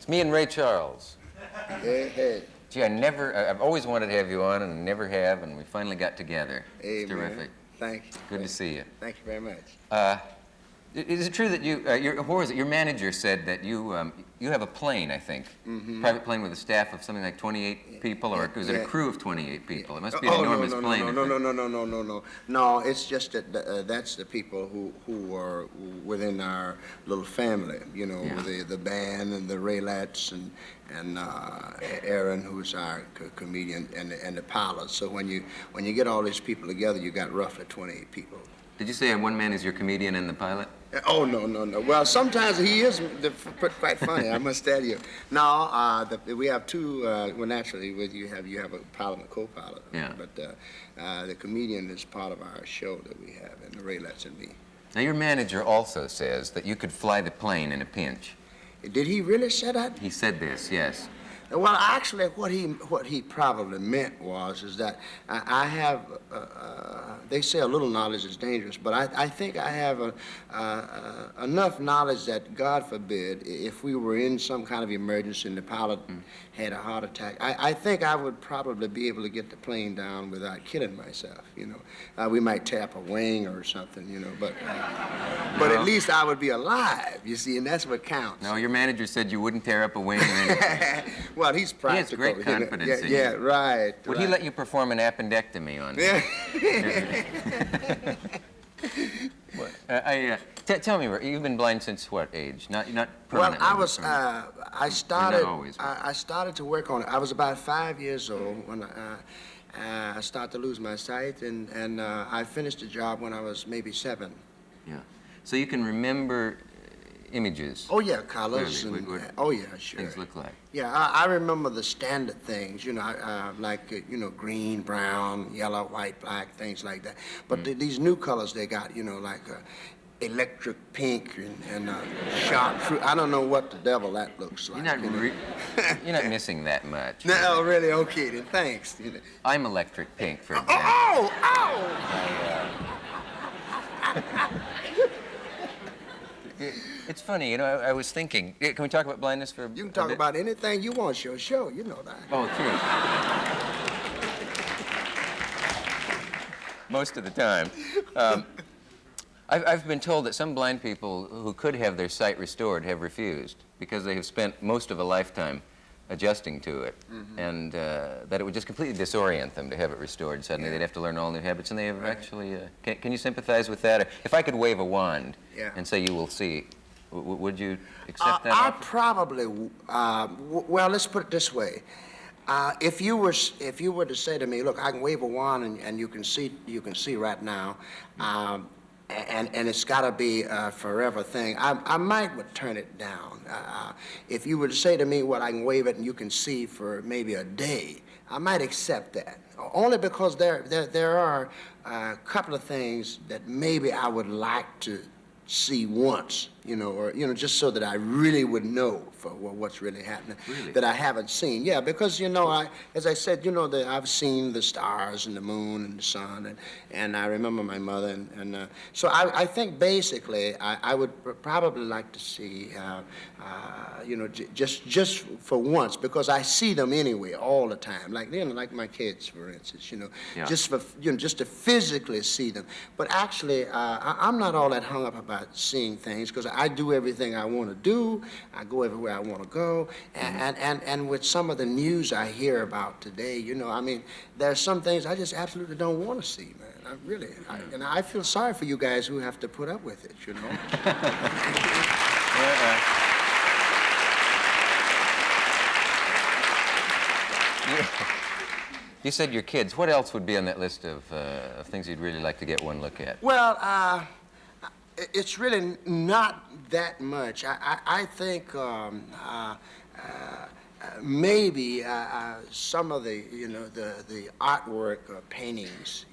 It's me and Ray Charles. Hey, hey. Gee, I've always wanted to have you on and never have, and we finally got together. Hey, it's terrific. Man. Thank you. Good to see you. Thank you very much. Is it true that your manager said that you have a plane, I think, private plane with a staff of something like 28 people, or was it a crew of 28 people? It must be an enormous plane. No, it's just that that's the people who are within our little family, you know, the band and the Raelettes and Aaron, who's our comedian, and the pilot. So when you get all these people together, you got roughly 28 people. Did you say one man is your comedian and the pilot? Oh, no. Well, sometimes he is quite funny, I must tell you. No, we have two, well, naturally, you have a pilot and a co-pilot. Yeah. But the comedian is part of our show that we have, and the Raelettes and me. Now, your manager also says that you could fly the plane in a pinch. Did he really say that? He said this, yes. Well, actually, what he probably meant is that I have, they say a little knowledge is dangerous, but I think I have enough knowledge that, God forbid, if we were in some kind of emergency and the pilot had a heart attack, I think I would probably be able to get the plane down without killing myself, you know. We might tap a wing or something, you know, but at least I would be alive, you see, and that's what counts. No, your manager said you wouldn't tear up a wing or anything. Well, he's practical. He has great confidence in you. Yeah, right. Would he let you perform an appendectomy on Yeah. Tell me, you've been blind since what age? Not permanently. Well, I started. Not always, I started to work on it. I was about 5 years old when I started to lose my sight, and I finished the job when I was maybe 7. Yeah. So you can remember images. Oh yeah, colors. Clearly. Oh yeah, sure. Things look like. Yeah, I remember the standard things, you know, like green, brown, yellow, white, black, things like that. But these new colors they got, you know, like electric pink and chartreuse. I don't know what the devil that looks like. You're not missing that much. No, really. Okay, then thanks. I'm electric pink, for example. Oh! It's funny, you know, I was thinking, can we talk about blindness for a You can talk about anything you want, your show, you know that. Oh, true. Most of the time. I've been told that some blind people who could have their sight restored have refused because they have spent most of a lifetime adjusting to it, and that it would just completely disorient them to have it restored suddenly. They'd have to learn all new habits, and they have actually... Can you sympathize with that? Or if I could wave a wand and say you will see, would you accept that? I probably, well, let's put it this way. If you were to say to me, look, I can wave a wand and you can see right now, and it's got to be a forever thing, I would turn it down. If you were to say to me, well, I can wave it and you can see for maybe a day, I might accept that. Only because there are a couple of things that maybe I would like to see once, you know, or, you know, just so that I really would know for what's really happening. Really? That I haven't seen. Yeah, because, you know, as I said, you know, I've seen the stars and the moon and the sun, and I remember my mother, and so I think basically I would probably like to see, you know, just for once, because I see them anyway all the time, like, you know, like my kids, for instance, you know, just to physically see them. But actually, I'm not all that hung up about seeing things, because I do everything I want to do. I go everywhere I want to go, and with some of the news I hear about today, you know, I mean, there's some things I just absolutely don't want to see, man. And I feel sorry for you guys who have to put up with it, you know. You said your kids. What else would be on that list of things you'd really like to get one look at? Well, it's really not that much. I think maybe some of the, you know, the artwork paintings,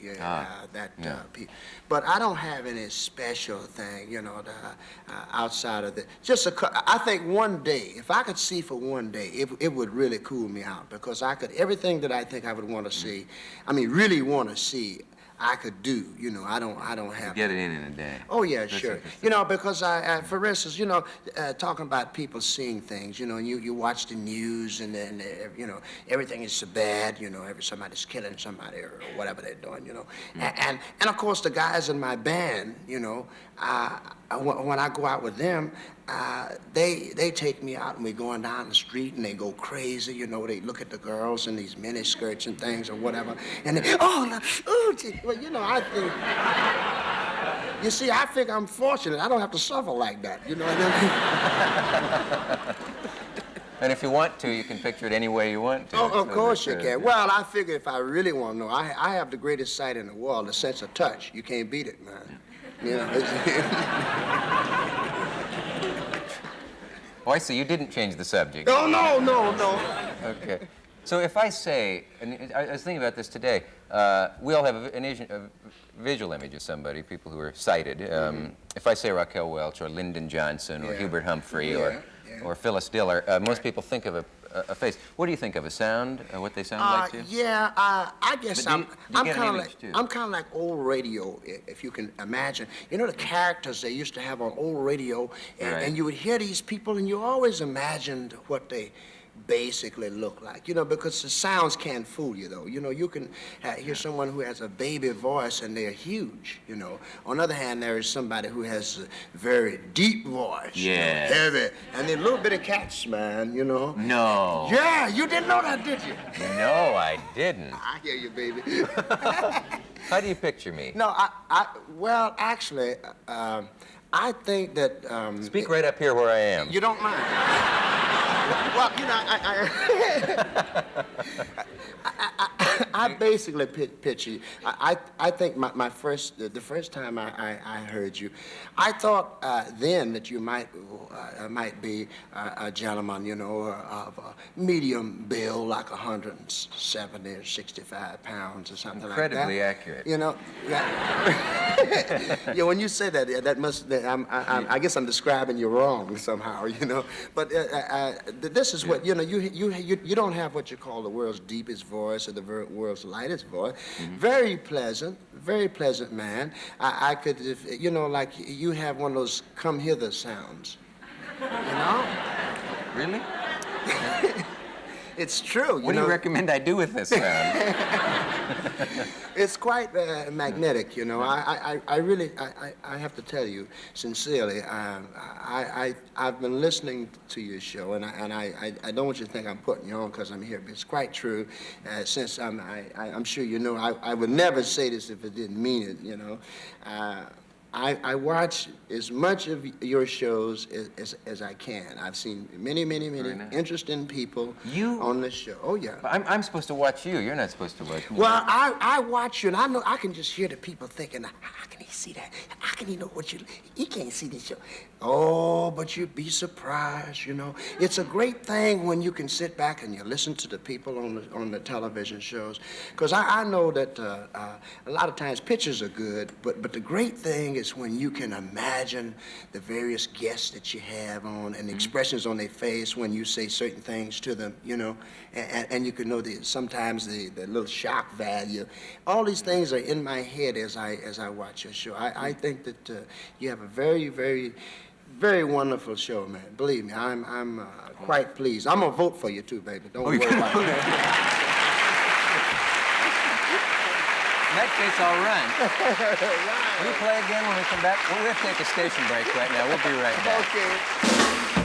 but I don't have any special thing, you know, outside of the, I think one day, if I could see for one day, it would really cool me out, because everything that I think I would want to see, I mean, really want to see, I could do. You know, I don't have. Get it in a day. Oh yeah, That's sure. interesting. You know, because for instance, you know, talking about people seeing things. You know, you watch the news and then you know everything is so bad. You know, somebody's killing somebody or whatever they're doing. You know, and of course the guys in my band. You know, when I go out with them, they take me out and we're going down the street and they go crazy. You know, they look at the girls in these mini skirts and things or whatever, and they, gee. Well, you know, I think. You see, I think I'm fortunate. I don't have to suffer like that. You know what I mean? And if you want to, you can picture it any way you want to. Oh, of So course you that's, can. Well, I figure if I really want to know, I have the greatest sight in the world, the sense of touch. You can't beat it, man. You know. Oh, I see. You didn't change the subject. Oh, no. Okay. So if I say, and I was thinking about this today, we all have a visual image of somebody, people who are sighted. If I say Raquel Welch or Lyndon Johnson or Hubert Humphrey or Phyllis Diller, most people think of a face. What do you think of a sound? What they sound like to you? Yeah, I guess But I'm get an kind of image, like too? I'm kind of like old radio, if you can imagine. You know the characters they used to have on old radio, and you would hear these people, and you always imagined what they basically look like, you know, because the sounds can't fool you, though. You know, you can hear someone who has a baby voice and they're huge, you know. On the other hand, there is somebody who has a very deep voice, you know, heavy, and they're little bitty cats, man, you know. No. Yeah, you didn't know that, did you? No, I didn't. I hear you, baby. How do you picture me? No, well, actually, I think that... Speak right up here where I am. You don't mind? Well, you know, I basically picture you. I think the first time I heard you, I thought then that you might be a gentleman, you know, of a medium build, like 170 or 65 pounds or something like that. Incredibly accurate. You know, yeah. When you say that, that must. I guess I'm describing you wrong somehow, you know. But this is what you know. You don't have what you call the world's deepest voice or the world's lightest voice. Very pleasant man. I could, you know, like you have one of those come hither sounds. You know? Really? It's true. What do you recommend I do with this sound? It's quite magnetic, you know. I really have to tell you sincerely. I've been listening to your show, and I don't want you to think I'm putting you on because I'm here. But it's quite true. Since I'm sure you know, I would never say this if it didn't mean it, you know. I watch as much of your shows as I can. I've seen many interesting people on the show. Oh, yeah. I'm supposed to watch you. You're not supposed to watch me. Well, I watch you, and I know I can just hear the people thinking, how can he see that? How can he know what he can't see this show. Oh, but you'd be surprised, you know. It's a great thing when you can sit back and you listen to the people on the television shows. Because I know that a lot of times pictures are good, but the great thing is when you can imagine the various guests that you have on and the expressions on their face when you say certain things to them, you know, and you can know sometimes the little shock value. All these things are in my head as I watch your show. I think that you have a very wonderful show, man. Believe me, I'm quite pleased. I'm gonna vote for you too, baby. Don't worry about it. In that case, I'll run. Will you play again when we come back? Well, we have to take a station break right now. We'll be right back. Okay.